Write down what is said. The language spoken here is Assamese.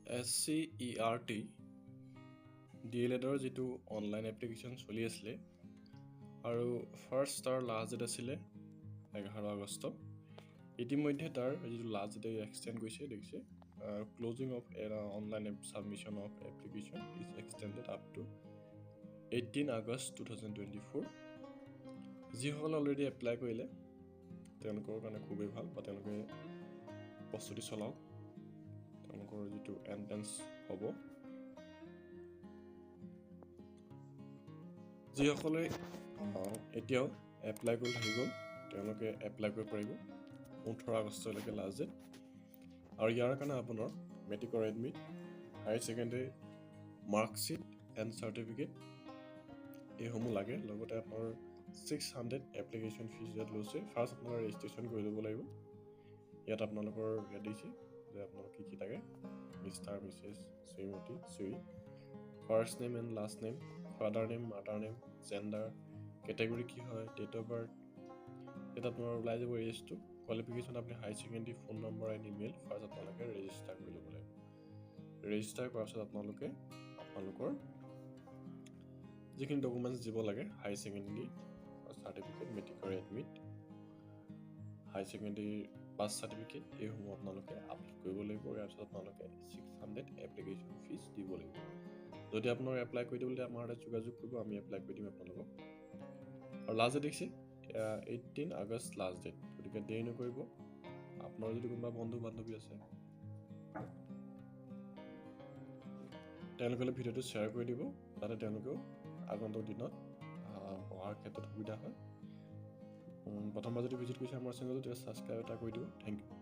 SCERT DLEDৰ যিটো অনলাইন এপ্লিকেশ্যন চলি আছিলে আৰু ফাৰ্ষ্ট তাৰ লাষ্ট ডেট আছিলে 11 আগষ্ট। ইতিমধ্যে তাৰ যিটো লাষ্ট ডেট এক্সটেণ্ড কৰিছে দেখিছে closing of online submission of application is extended up to 18 August 2024। যিসকলে অলৰেডি এপ্লাই কৰিলে তেওঁলোকৰ কাৰণে খুবেই ভাল, বা তেওঁলোকে প্ৰস্তুতি চলাওক। তেওঁলোকৰ যিটো এন্ট্ৰেন্স হ'ব, যিসকলে এতিয়াও এপ্লাই কৰি থাকি গ'ল তেওঁলোকে এপ্লাই কৰিব পাৰিব 18 আগষ্টলৈকে লাষ্ট ডেট। আৰু ইয়াৰ কাৰণে আপোনাৰ মেট্ৰিকৰ admit, higher secondary marksheet and certificate এইসমূহ লাগে। লগতে আপোনাৰ 600 এপ্লিকেশ্যন ফিজ ইয়াত লৈছে। ফাৰ্ষ্ট আপোনাৰ ৰেজিষ্ট্ৰেশ্যন কৰি ল'ব লাগিব। ইয়াত আপোনালোকৰ ইয়াত দিছে যে আপোনালোক কি লাগে, mister Mrs Shrimati Shri, first name and last name, father name, mother name, gender, category কি হয়, ডেট অফ বাৰ্থ। ইয়াত আপোনাৰ ওলাই যাব এজটো, কোৱালিফিকেশ্যন আপুনি higher secondary, phone number and email first আপোনালোকে ৰেজিষ্টাৰ কৰি ল'ব লাগিব। ৰেজিষ্টাৰ কৰাৰ পিছত আপোনালোকৰ যিখিনি ডকুমেণ্টছ দিব লাগে, হায়াৰ ছেকেণ্ডেৰী চাৰ্টিফিকেট, মেট্ৰিকৰ admit, higher secondary pass certificate এইসমূহ আপোনালোকে আপলোড কৰিব লাগিব। ইয়াৰ পিছত আপোনালোকে 600 এপ্লিকেশ্যন ফিজ দিব লাগিব। যদি আপোনালোকে এপ্লাই কৰি দিবলৈ আমাৰ সৈতে যোগাযোগ কৰিব, আমি এপ্লাই কৰি দিম আপোনালোকক। আৰু লাষ্ট ডেট দেখিছে 18 আগষ্ট লাষ্ট ডেট, গতিকে দেৰি নকৰিব। আপোনাৰ যদি কোনোবা বন্ধু বান্ধৱী আছে তেওঁলোকে ভিডিঅ'টো শ্বেয়াৰ কৰি দিব, যাতে তেওঁলোকেও আগন্তুক দিনত পঢ়াৰ ক্ষেত্ৰত সুবিধা হয়। প্ৰথমবাৰ যদি ভিজিট কৰিছে আমাৰ চেনেলটো, তেতিয়া ছাবস্ক্ৰাইব এটা কৰি দিব। Thank U.